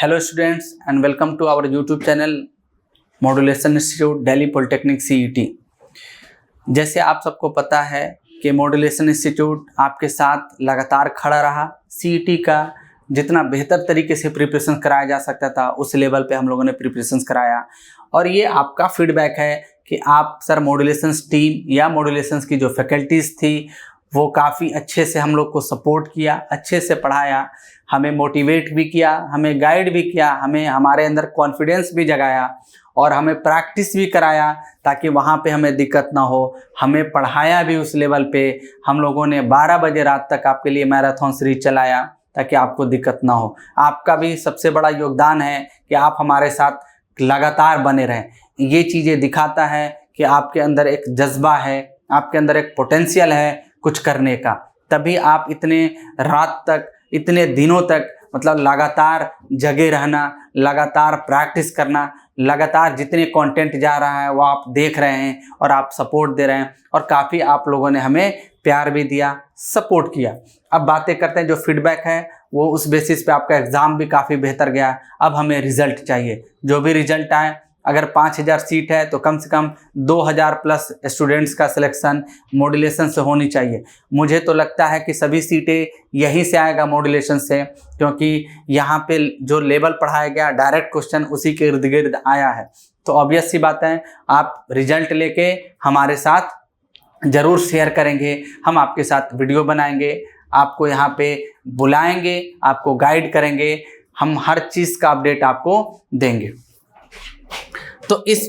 Hello students and welcome to our YouTube channel modulation institute Delhi polytechnic CET. जैसे आप सबको पता है कि मॉड्यूलेशन इंस्टीट्यूट आपके साथ लगातार खड़ा रहा। सीईटी का जितना बेहतर तरीके से प्रिपरेशन कराया जा सकता था उस लेवल पे हम लोगों ने प्रिपरेशन कराया, और ये आपका फीडबैक है कि आप सर मॉड्यूलेशन टीम या मॉड्यूलेशन की जो फैकल्टीज़ थी वो काफ़ी अच्छे से हम लोग को सपोर्ट किया, अच्छे से पढ़ाया, हमें मोटिवेट भी किया, हमें गाइड भी किया, हमें हमारे अंदर कॉन्फिडेंस भी जगाया और हमें प्रैक्टिस भी कराया ताकि वहाँ पे हमें दिक्कत ना हो। हमें पढ़ाया भी उस लेवल पे। हम लोगों ने 12 बजे रात तक आपके लिए मैराथन सीरीज चलाया ताकि आपको दिक्कत ना हो। आपका भी सबसे बड़ा योगदान है कि आप हमारे साथ लगातार बने रहें। ये चीज़ें दिखाता है कि आपके अंदर एक जज्बा है, आपके अंदर एक पोटेंशियल है कुछ करने का, तभी आप इतने रात तक, इतने दिनों तक मतलब लगातार जगे रहना, लगातार प्रैक्टिस करना, लगातार जितने कंटेंट जा रहा है वो आप देख रहे हैं और आप सपोर्ट दे रहे हैं, और काफ़ी आप लोगों ने हमें प्यार भी दिया, सपोर्ट किया। अब बातें करते हैं जो फीडबैक है वो उस बेसिस पे आपका एग्ज़ाम भी काफ़ी बेहतर गया। अब हमें रिज़ल्ट चाहिए, जो भी रिज़ल्ट आए, अगर 5000 सीट है तो कम से कम 2000 प्लस स्टूडेंट्स का सिलेक्शन मॉड्यूलेशन से होनी चाहिए। मुझे तो लगता है कि सभी सीटें यहीं से आएगा मॉड्यूलेशन से, क्योंकि यहाँ पे जो लेवल पढ़ाया गया डायरेक्ट क्वेश्चन उसी के इर्द गिर्द आया है। तो ऑब्वियस सी बात है, आप रिजल्ट लेके हमारे साथ ज़रूर शेयर करेंगे, हम आपके साथ वीडियो बनाएंगे, आपको यहाँ पे बुलाएंगे, आपको गाइड करेंगे, हम हर चीज़ का अपडेट आपको देंगे। तो इस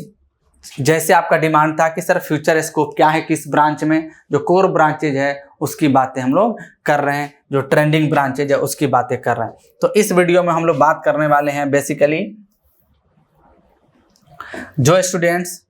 जैसे आपका डिमांड था कि सर फ्यूचर स्कोप क्या है, किस ब्रांच में, जो कोर ब्रांचेज है उसकी बातें हम लोग कर रहे हैं, जो ट्रेंडिंग ब्रांचेज है उसकी बातें कर रहे हैं। तो इस वीडियो में हम लोग बात करने वाले हैं बेसिकली जो स्टूडेंट्स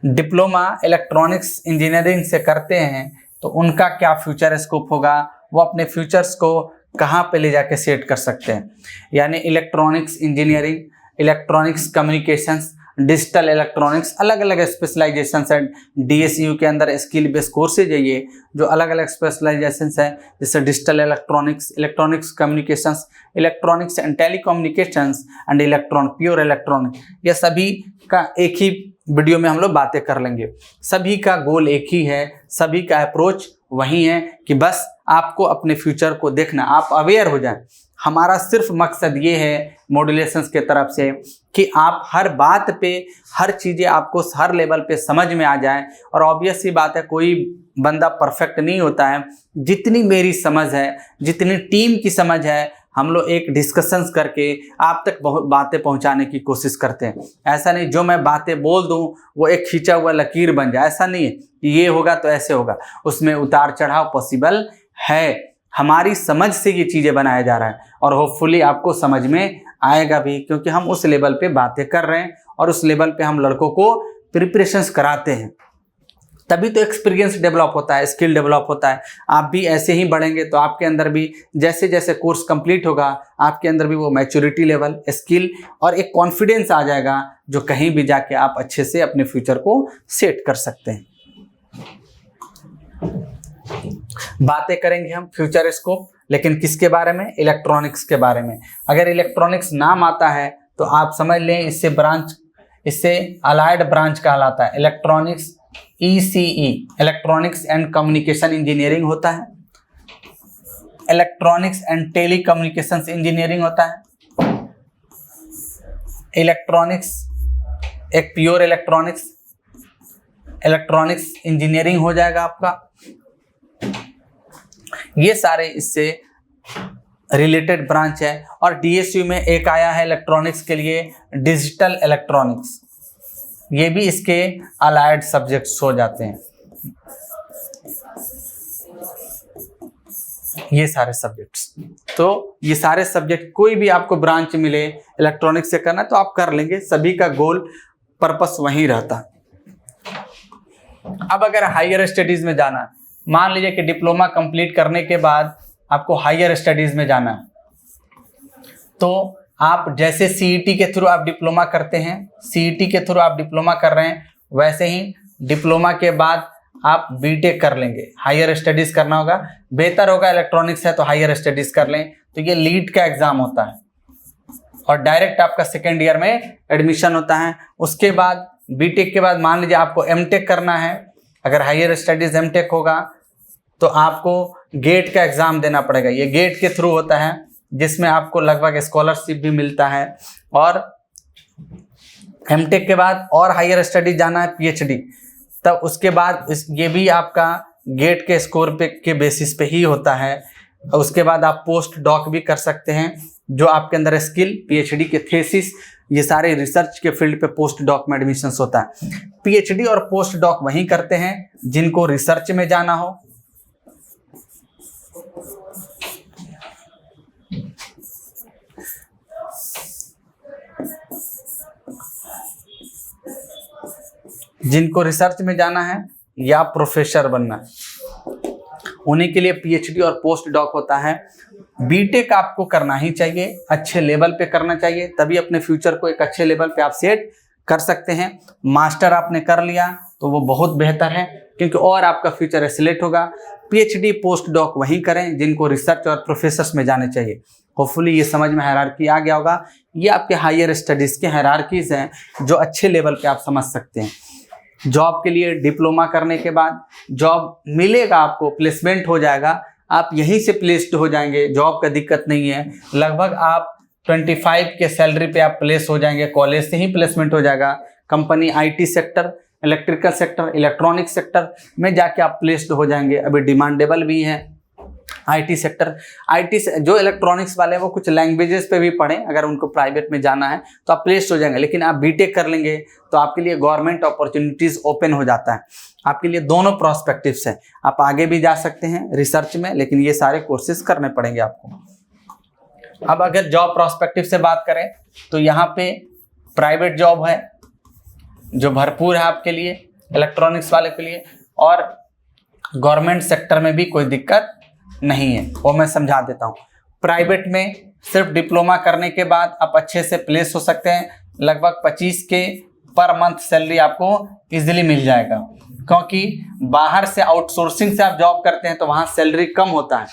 डिप्लोमा इलेक्ट्रॉनिक्स इंजीनियरिंग से करते हैं तो उनका क्या फ्यूचर स्कोप होगा, वो अपने फ्यूचर्स को कहाँ पे ले जाके सेट कर सकते हैं। यानी electronics engineering, electronics communications, digital electronics, अलग अलग स्पेशलाइजेशंस है। डीएसयू के अंदर स्किल बेस्ड कोर्सेज है ये, जो अलग अलग स्पेशलाइजेशंस है, जैसे digital electronics, electronics communications, electronics and telecommunications and pure electronic. ये सभी का एक ही वीडियो में हम लोग बातें कर लेंगे। सभी का गोल एक ही है, सभी का अप्रोच वही है कि बस आपको अपने फ्यूचर को देखना, आप अवेयर हो जाएं। हमारा सिर्फ मकसद ये है मॉड्यूलेशंस के तरफ से कि आप हर बात पे, हर चीज़ें आपको हर लेवल पे समझ में आ जाएं। और ऑब्वियस सी बात है, कोई बंदा परफेक्ट नहीं होता है। जितनी मेरी समझ है, जितनी टीम की समझ है, हम लोग एक डिस्कशंस करके आप तक बहुत बातें पहुंचाने की कोशिश करते हैं। ऐसा नहीं जो मैं बातें बोल दूं वो एक खींचा हुआ लकीर बन जाए, ऐसा नहीं है कि ये होगा तो ऐसे होगा। उसमें उतार चढ़ाव पॉसिबल है। हमारी समझ से ये चीज़ें बनाया जा रहा है और होपफुली आपको समझ में आएगा भी, क्योंकि हम उस लेवल पे बातें कर रहे हैं और उस लेवल पे हम लड़कों को प्रिपरेशंस कराते हैं। तभी तो एक्सपीरियंस डेवलप होता है, स्किल डेवलप होता है। आप भी ऐसे ही बढ़ेंगे तो आपके अंदर भी जैसे जैसे कोर्स कंप्लीट होगा आपके अंदर भी वो मैच्योरिटी लेवल, स्किल और एक कॉन्फिडेंस आ जाएगा, जो कहीं भी जाके आप अच्छे से अपने फ्यूचर को सेट कर सकते हैं। बातें करेंगे हम फ्यूचर स्कोप, लेकिन किसके बारे में? इलेक्ट्रॉनिक्स के बारे में। अगर इलेक्ट्रॉनिक्स नाम आता है तो आप समझ लें इससे अलाइड ब्रांच कहलाता है। Electronics ECE, electronics and communication engineering होता है, electronics and telecommunications engineering होता है, इलेक्ट्रॉनिक्स एक प्योर इलेक्ट्रॉनिक्स इंजीनियरिंग हो जाएगा आपका। ये सारे इससे रिलेटेड ब्रांच है। और डीएसयू में एक आया है इलेक्ट्रॉनिक्स के लिए डिजिटल इलेक्ट्रॉनिक्स, ये भी इसके अलाइड सब्जेक्ट्स हो जाते हैं। ये सारे सब्जेक्ट्स, तो ये सारे सब्जेक्ट कोई भी आपको ब्रांच मिले इलेक्ट्रॉनिक्स से करना तो आप कर लेंगे, सभी का गोल पर्पस वही रहता। अब अगर हायर स्टडीज में जाना, मान लीजिए कि डिप्लोमा कंप्लीट करने के बाद आपको हायर स्टडीज में जाना है, तो आप जैसे सीईटी के थ्रू आप डिप्लोमा करते हैं, सीईटी के थ्रू आप डिप्लोमा कर रहे हैं, वैसे ही डिप्लोमा के बाद आप बीटेक कर लेंगे। हायर स्टडीज़ करना होगा, बेहतर होगा इलेक्ट्रॉनिक्स है तो हायर स्टडीज़ कर लें। तो ये लीड का एग्ज़ाम होता है, और डायरेक्ट आपका सेकेंड ईयर में एडमिशन होता है। उसके बाद बीटेक के बाद मान लीजिए आपको एमटेक करना है, अगर हायर स्टडीज एमटेक होगा तो आपको गेट का एग्ज़ाम देना पड़ेगा। ये गेट के थ्रू होता है जिसमें आपको लगभग स्कॉलरशिप भी मिलता है। और एमटेक के बाद और हायर स्टडीज जाना है पीएचडी, तब उसके बाद ये भी आपका गेट के स्कोर पे के बेसिस पे ही होता है। उसके बाद आप पोस्ट डॉक भी कर सकते हैं, जो आपके अंदर स्किल, पीएचडी के थीसिस, ये सारे रिसर्च के फील्ड पे पोस्ट डॉक में एडमिशन होता है। पीएचडी और पोस्ट डॉक वहीं करते हैं जिनको रिसर्च में जाना हो। जिनको रिसर्च में जाना है या प्रोफेसर बनना है, उन्हीं के लिए पीएचडी और पोस्ट डॉक होता है। बीटेक आपको करना ही चाहिए, अच्छे लेवल पे करना चाहिए, तभी अपने फ्यूचर को एक अच्छे लेवल पे आप सेट कर सकते हैं। मास्टर आपने कर लिया तो वो बहुत बेहतर है, क्योंकि और आपका फ्यूचर एक्सीलेट होगा। पीएचडी पोस्ट डॉक वहीं करें जिनको रिसर्च और प्रोफेसर्स में जाने चाहिए। होपफुली ये समझ में हायरार्की आ गया होगा। ये आपके हायर स्टडीज़ के हायरार्कीज हैं जो अच्छे लेवल पे आप समझ सकते हैं। जॉब के लिए डिप्लोमा करने के बाद जॉब मिलेगा, आपको प्लेसमेंट हो जाएगा, आप यहीं से प्लेस्ड हो जाएंगे, जॉब का दिक्कत नहीं है। लगभग आप 25 के सैलरी पे आप प्लेस हो जाएंगे, कॉलेज से ही प्लेसमेंट हो जाएगा। Company IT sector, electrical sector, electronic sector में जाके आप प्लेस्ड हो जाएंगे। अभी डिमांडेबल भी है आईटी सेक्टर। आईटी से जो इलेक्ट्रॉनिक्स वाले हैं वो कुछ लैंग्वेजेस पे भी पढ़ें, अगर उनको प्राइवेट में जाना है तो आप प्लेस्ड हो जाएंगे। लेकिन आप बीटेक कर लेंगे तो आपके लिए गवर्नमेंट अपॉर्चुनिटीज़ ओपन हो जाता है। आपके लिए दोनों प्रोस्पेक्टिव्स हैं, आप आगे भी जा सकते हैं रिसर्च में, लेकिन ये सारे कोर्सेज करने पड़ेंगे आपको। अब अगर जॉब प्रोस्पेक्टिव से बात करें तो यहाँ पे प्राइवेट जॉब है जो भरपूर है आपके लिए, इलेक्ट्रॉनिक्स वाले के लिए, और गवर्नमेंट सेक्टर में भी कोई दिक्कत नहीं है, वो मैं समझा देता हूँ। प्राइवेट में सिर्फ डिप्लोमा करने के बाद आप अच्छे से प्लेस हो सकते हैं। लगभग 25 के पर मंथ सैलरी आपको इजीली मिल जाएगा, क्योंकि बाहर से आउटसोर्सिंग से आप जॉब करते हैं तो वहाँ सैलरी कम होता है।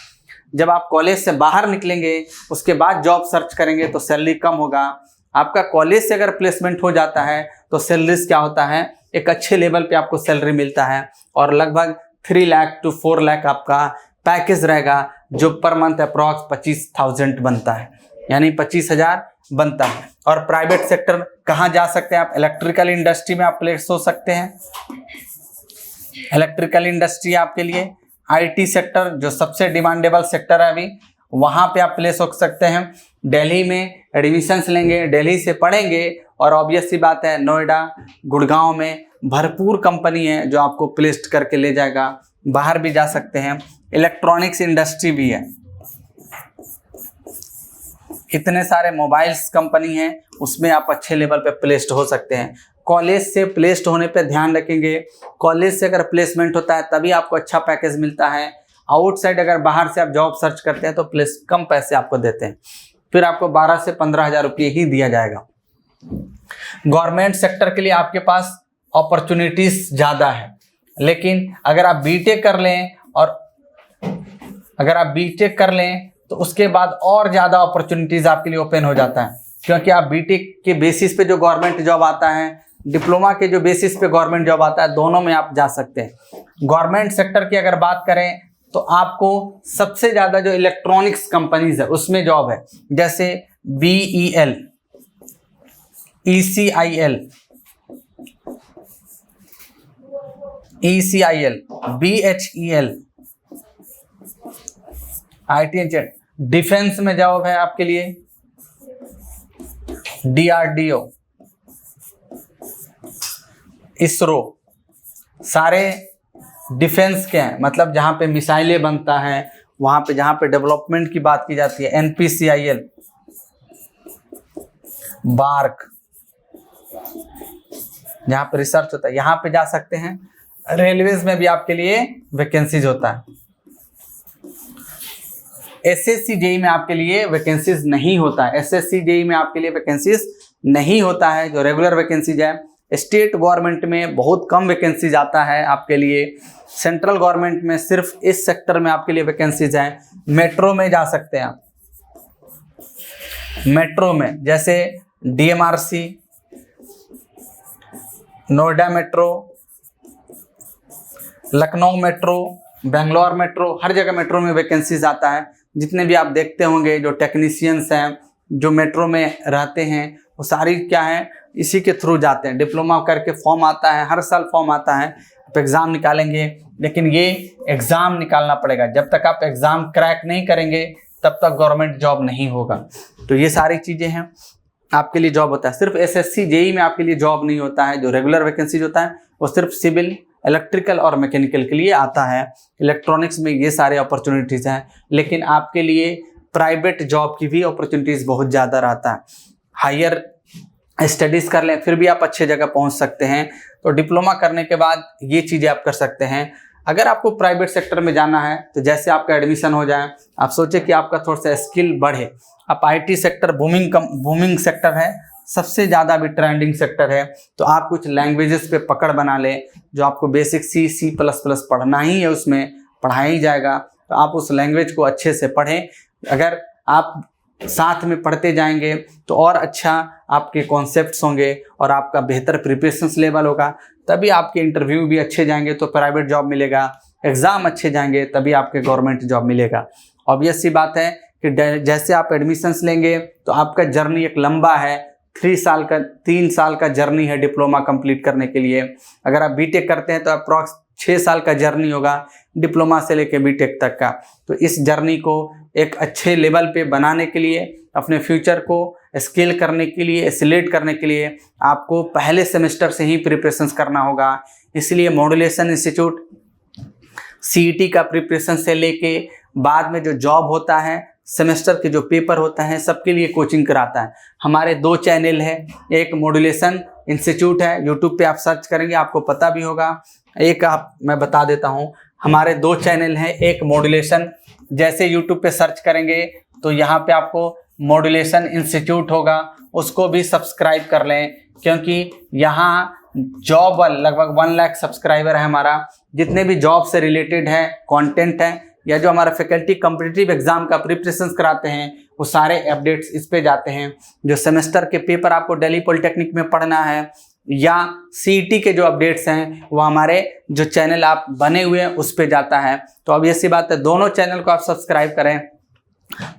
जब आप कॉलेज से बाहर निकलेंगे उसके बाद जॉब सर्च करेंगे तो सैलरी कम होगा। आपका कॉलेज से अगर प्लेसमेंट हो जाता है तो सैलरीज क्या होता है, एक अच्छे लेवल पे आपको सैलरी मिलता है, और लगभग 3 लाख to 4 लाख आपका पैकेज रहेगा, जो पर मंथ अप्रॉक्स 25,000 बनता है, यानी 25,000 बनता है। और प्राइवेट सेक्टर कहाँ जा सकते हैं आप, इलेक्ट्रिकल इंडस्ट्री में आप प्लेस हो सकते हैं। इलेक्ट्रिकल इंडस्ट्री आपके लिए, आईटी सेक्टर जो सबसे डिमांडेबल सेक्टर है अभी, वहाँ पे आप प्लेस हो सकते हैं। दिल्ली में एडमिशन्स लेंगे, दिल्ली से पढ़ेंगे, और ऑब्वियस सी बात है नोएडा, गुड़गांव में भरपूर कंपनी है जो आपको प्लेस्ड करके ले जाएगा। बाहर भी जा सकते हैं। इलेक्ट्रॉनिक्स इंडस्ट्री भी है, इतने सारे मोबाइल्स कंपनी हैं, उसमें आप अच्छे लेवल पे प्लेस्ड हो सकते हैं। कॉलेज से प्लेस्ड होने पे ध्यान रखेंगे, कॉलेज से अगर प्लेसमेंट होता है तभी आपको अच्छा पैकेज मिलता है। आउटसाइड अगर बाहर से आप जॉब सर्च करते हैं तो प्लेस कम पैसे आपको देते हैं, फिर आपको 12 से 15,000 रुपये ही दिया जाएगा। गवर्नमेंट सेक्टर के लिए आपके पास अपॉर्चुनिटीज ज़्यादा है, लेकिन अगर आप बीटेक कर लें तो उसके बाद और ज़्यादा अपॉर्चुनिटीज़ आपके लिए ओपन हो जाता है, क्योंकि आप बीटेक के बेसिस पे जो गवर्नमेंट जॉब आता है, डिप्लोमा के जो बेसिस पे गवर्नमेंट जॉब आता है, दोनों में आप जा सकते हैं। गवर्नमेंट सेक्टर की अगर बात करें तो आपको सबसे ज़्यादा जो इलेक्ट्रॉनिक्स कंपनीज है उसमें जॉब है, जैसे BEL, ECIL, BHEL, IT, defence में जॉब है आपके लिए, DRDO, इसरो, सारे डिफेंस के हैं, मतलब जहाँ पे मिसाइलें बनता है, वहाँ पे जहाँ पे डेवलपमेंट की बात की जाती है, NPCIL, बार्क, जहाँ पे रिसर्च होता है, यहाँ पे जा सकते हैं। रेलवेज में भी आपके लिए वैकेंसीज होता है। SSC JEE में आपके लिए वैकेंसीज नहीं होता है, SSC JEE में आपके लिए वैकेंसीज नहीं होता है, जो रेगुलर वैकेंसीज है। स्टेट गवर्नमेंट में बहुत कम वैकेंसीज आता है आपके लिए, सेंट्रल गवर्नमेंट में सिर्फ इस सेक्टर में आपके लिए वैकेंसीज हैं। मेट्रो में जा सकते हैं आप, मेट्रो में जैसे DMRC, Noida metro, Lucknow metro, Bangalore metro, हर जगह मेट्रो में वैकेंसीज आता है। जितने भी आप देखते होंगे जो टेक्नीशियंस हैं जो मेट्रो में रहते हैं वो सारी क्या है इसी के थ्रू जाते हैं। डिप्लोमा करके फॉर्म आता है, हर साल फॉर्म आता है, आप एग्ज़ाम निकालेंगे, लेकिन ये एग्ज़ाम निकालना पड़ेगा। जब तक आप एग्ज़ाम क्रैक नहीं करेंगे तब तक गवर्नमेंट जॉब नहीं होगा। तो ये सारी चीज़ें हैं, आपके लिए जॉब होता है। सिर्फ SSC JEE में आपके लिए जॉब नहीं होता है। जो रेगुलर वैकेंसीज होता है वो सिर्फ सिविल, इलेक्ट्रिकल और मैकेनिकल के लिए आता है। इलेक्ट्रॉनिक्स में ये सारे अपॉर्चुनिटीज़ हैं, लेकिन आपके लिए प्राइवेट जॉब की भी अपॉर्चुनिटीज़ बहुत ज़्यादा रहता है। हायर स्टडीज़ कर लें फिर भी आप अच्छे जगह पहुंच सकते हैं। तो डिप्लोमा करने के बाद ये चीज़ें आप कर सकते हैं। अगर आपको प्राइवेट सेक्टर में जाना है तो जैसे आपका एडमिशन हो जाए, आप सोचें कि आपका थोड़ा सा स्किल बढ़े। आप IT सेक्टर बूमिंग सेक्टर है, सबसे ज़्यादा भी ट्रेंडिंग सेक्टर है। तो आप कुछ लैंग्वेजेस पे पकड़ बना लें, जो आपको बेसिक C++ पढ़ना ही है, उसमें पढ़ाया ही जाएगा। तो आप उस लैंग्वेज को अच्छे से पढ़ें। अगर आप साथ में पढ़ते जाएंगे तो और अच्छा आपके कॉन्सेप्ट्स होंगे और आपका बेहतर प्रिपरेशन लेवल होगा, तभी आपके इंटरव्यू भी अच्छे जाएंगे तो प्राइवेट जॉब मिलेगा। एग्ज़ाम अच्छे जाएंगे तभी आपके गवर्नमेंट जॉब मिलेगा। ऑब्वियस सी बात है कि जैसे आप एडमिशन्स लेंगे तो आपका जर्नी एक लंबा है, 3 साल का जर्नी है डिप्लोमा कंप्लीट करने के लिए। अगर आप बीटेक करते हैं तो अप्रॉक्स 6 साल का जर्नी होगा डिप्लोमा से लेकर बीटेक तक का। तो इस जर्नी को एक अच्छे लेवल पे बनाने के लिए, अपने फ्यूचर को स्केल करने के लिए, एस्केलेट करने के लिए आपको पहले सेमेस्टर से ही प्रिपरेशंस करना होगा। इसलिए मॉड्यूलेशन इंस्टीट्यूट CET का प्रिपरेशन से लेके बाद में जो जॉब होता है, सेमेस्टर के जो पेपर होता है, सबके लिए कोचिंग कराता है। हमारे 2 चैनल है, एक मॉड्यूलेशन इंस्टीट्यूट है, यूट्यूब पे आप सर्च करेंगे आपको पता भी होगा। एक मैं बता देता हूँ, हमारे 2 चैनल हैं। एक मॉड्यूलेशन, जैसे यूट्यूब पे सर्च करेंगे तो यहाँ पे आपको मॉड्यूलेशन इंस्टीट्यूट होगा, उसको भी सब्सक्राइब कर लें, क्योंकि यहाँ जॉब लगभग 1 लाख सब्सक्राइबर है हमारा। जितने भी जॉब से रिलेटेड है कंटेंट है, या जो हमारा फैकल्टी कॉम्पिटिटिव एग्जाम का प्रिपरेशन कराते हैं, वो सारे अपडेट्स इस पे जाते हैं। जो सेमेस्टर के पेपर आपको दिल्ली पॉलिटेक्निक में पढ़ना है या CET के जो अपडेट्स हैं वो हमारे जो चैनल आप बने हुए हैं उस पे जाता है। तो अब ये सी बात है, दोनों चैनल को आप सब्सक्राइब करें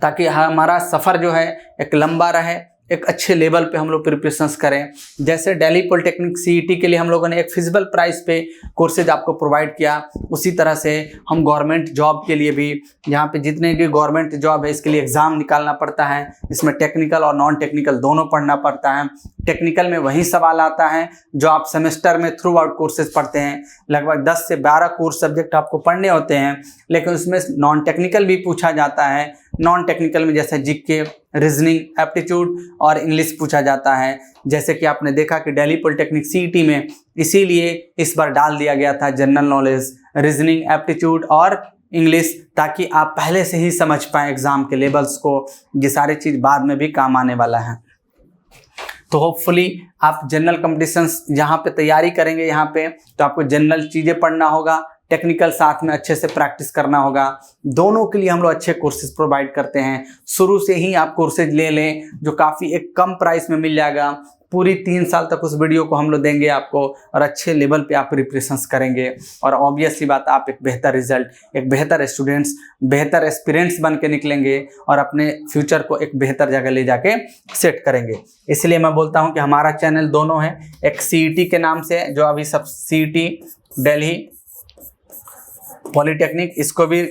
ताकि हमारा सफ़र जो है एक लंबा रहे, एक अच्छे लेवल पे हम लोग प्रिपरेशंस करें। जैसे दिल्ली पॉलिटेक्निक CET के लिए हम लोगों ने एक फिजिबल प्राइस पे कोर्सेज आपको प्रोवाइड किया, उसी तरह से हम गवर्नमेंट जॉब के लिए भी, यहाँ पे जितने भी गवर्नमेंट जॉब है इसके लिए एग्ज़ाम निकालना पड़ता है। इसमें टेक्निकल और नॉन टेक्निकल दोनों पढ़ना पड़ता है। टेक्निकल में वही सवाल आता है जो आप सेमेस्टर में थ्रू आउट कोर्सेज पढ़ते हैं। लगभग 10 से 12 कोर्स सब्जेक्ट आपको पढ़ने होते हैं, लेकिन उसमें नॉन टेक्निकल भी पूछा जाता है। नॉन टेक्निकल में जैसे GK, रीजनिंग, एप्टीट्यूड और इंग्लिश पूछा जाता है। जैसे कि आपने देखा कि दिल्ली पॉलिटेक्निक CET में इसीलिए इस बार डाल दिया गया था जनरल नॉलेज, रीजनिंग, एप्टीट्यूड और इंग्लिश, ताकि आप पहले से ही समझ पाएँ एग्ज़ाम के लेवल्स को। ये सारी चीज़ बाद में भी काम आने वाला है। तो होपफुली आप जनरल कॉम्पिटिशन्स जहाँ पे तैयारी करेंगे, यहाँ पे तो आपको जनरल चीज़ें पढ़ना होगा, टेक्निकल साथ में अच्छे से प्रैक्टिस करना होगा। दोनों के लिए हम लोग अच्छे कोर्सेज प्रोवाइड करते हैं। शुरू से ही आप कोर्सेज ले लें जो काफ़ी एक कम प्राइस में मिल जाएगा। पूरी 3 साल तक उस वीडियो को हम लोग देंगे आपको और अच्छे लेवल पे आप प्रिपरेशंस करेंगे और ऑब्वियसली बात आप एक बेहतर रिजल्ट, एक बेहतर स्टूडेंट्स, बेहतर एस्पिरेंट्स बन के निकलेंगे और अपने फ्यूचर को एक बेहतर जगह ले जाके सेट करेंगे। इसलिए मैं बोलता हूँ कि हमारा चैनल दोनों है, एक CET के नाम से जो अभी सब CET दिल्ली पॉलिटेक्निक, इसको भी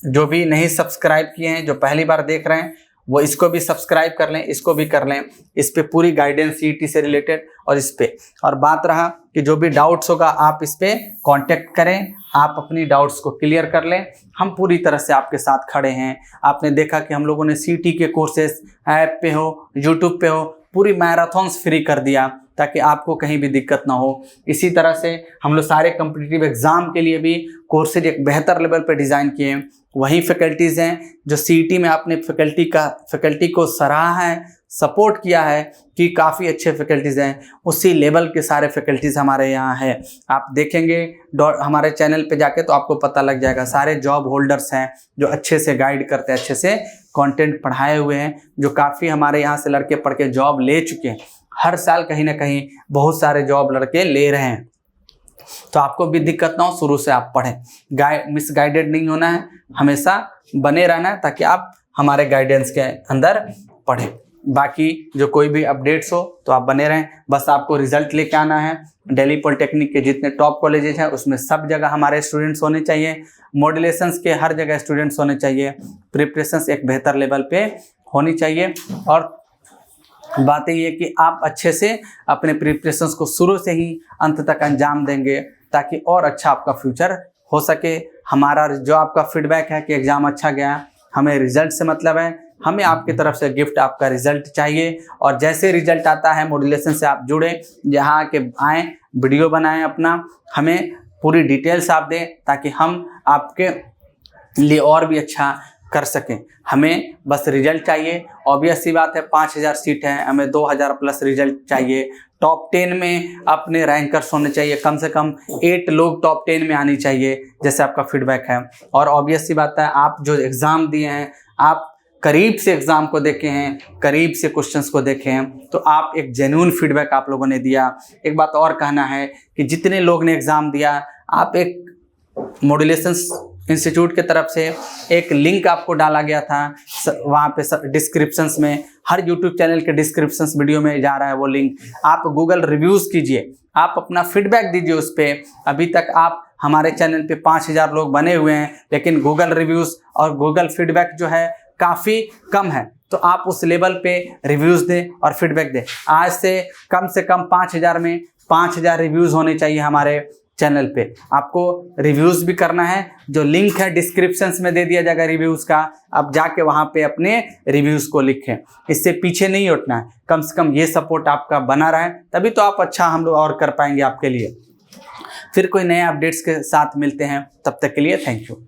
जो भी नहीं सब्सक्राइब किए हैं, जो पहली बार देख रहे हैं वो इसको भी सब्सक्राइब कर लें, इसको भी कर लें। इस पे पूरी गाइडेंस CET से रिलेटेड और इस पे, और बात रहा कि जो भी डाउट्स होगा आप इस पे कांटेक्ट करें, आप अपनी डाउट्स को क्लियर कर लें। हम पूरी तरह से आपके साथ खड़े हैं। आपने देखा कि हम लोगों ने CET के कोर्सेज ऐप पे हो, यूट्यूब पे हो, पूरी मैराथन्स फ्री कर दिया। ताकि आपको कहीं भी दिक्कत ना हो। इसी तरह से हम लोग सारे कॉम्पिटिटिव एग्ज़ाम के लिए भी कोर्सेज एक बेहतर लेवल पर डिज़ाइन किए हैं। वही फैकल्टीज़ हैं जो सीईटी में आपने फैकल्टी को सराहा है, सपोर्ट किया है कि काफ़ी अच्छे फैकल्टीज़ हैं, उसी लेवल के सारे फैकल्टीज़ हमारे यहाँ है। आप देखेंगे हमारे चैनल पे जाके तो आपको पता लग जाएगा, सारे जॉब होल्डर्स हैं जो अच्छे से गाइड करते हैं, अच्छे से कंटेंट पढ़ाए हुए हैं, जो काफ़ी हमारे यहाँ से लड़के पढ़ के जॉब ले चुके हैं। हर साल कहीं ना कहीं बहुत सारे जॉब लड़के ले रहे हैं। तो आपको भी दिक्कत ना हो, शुरू से आप पढ़ें, मिसगाइडेड नहीं होना है, हमेशा बने रहना है ताकि आप हमारे गाइडेंस के अंदर पढ़ें। बाकी जो कोई भी अपडेट्स हो तो आप बने रहें, बस आपको रिजल्ट लेके आना है। दिल्ली पॉलिटेक्निक के जितने टॉप कॉलेजेस हैं उसमें सब जगह हमारे स्टूडेंट्स होने चाहिए, मॉड्यूलेशंस के हर जगह स्टूडेंट्स होने चाहिए, प्रिपरेशंस एक बेहतर लेवल पे होनी चाहिए। और बात ये है कि आप अच्छे से अपने प्रिपरेशंस को शुरू से ही अंत तक अंजाम देंगे ताकि और अच्छा आपका फ्यूचर हो सके। हमारा जो आपका फीडबैक है कि एग्ज़ाम अच्छा गया, हमें रिजल्ट से मतलब है, हमें आपकी तरफ से गिफ्ट आपका रिजल्ट चाहिए। और जैसे रिजल्ट आता है मॉड्यूलेशन से आप जुड़े, यहाँ के आएँ, वीडियो बनाएं अपना, हमें पूरी डिटेल्स आप दें ताकि हम आपके लिए और भी अच्छा कर सकें। हमें बस रिजल्ट चाहिए। ऑब्वियस सी बात है, 5000 सीट है, हमें 2000 प्लस रिजल्ट चाहिए। टॉप 10 में अपने रैंकर्स होने चाहिए, कम से कम 8 लोग टॉप 10 में आनी चाहिए, जैसे आपका फीडबैक है। और ऑब्वियस सी बात है, आप जो एग्ज़ाम दिए हैं, आप करीब से एग्ज़ाम को देखे हैं, करीब से क्वेश्चंस को देखे हैं, तो आप एक जेन्युइन फीडबैक आप लोगों ने दिया। एक बात और कहना है कि जितने लोग ने एग्ज़ाम दिया, आप एक मॉड्यूलेशंस इंस्टीट्यूट के तरफ से एक लिंक आपको डाला गया था, वहाँ पे डिस्क्रिप्शंस में, हर यूट्यूब चैनल के डिस्क्रिप्शंस वीडियो में जा रहा है वो लिंक। आप गूगल रिव्यूज़ कीजिए, आप अपना फीडबैक दीजिए उस पर। अभी तक आप हमारे चैनल पे 5000 लोग बने हुए हैं, लेकिन गूगल रिव्यूज़ और गूगल फीडबैक जो है काफ़ी कम है। तो आप उस लेवल पे रिव्यूज़ दें और फीडबैक दें। आज से कम 5000 में 5000 रिव्यूज़ होने चाहिए हमारे चैनल पे। आपको रिव्यूज़ भी करना है, जो लिंक है डिस्क्रिप्शंस में दे दिया जाएगा रिव्यूज़ का, आप जाके वहाँ पे अपने रिव्यूज़ को लिखें। इससे पीछे नहीं उठना है, कम से कम ये सपोर्ट आपका बना रहे, तभी तो आप अच्छा हम लोग और कर पाएंगे आपके लिए। फिर कोई नए अपडेट्स के साथ मिलते हैं, तब तक के लिए थैंक यू।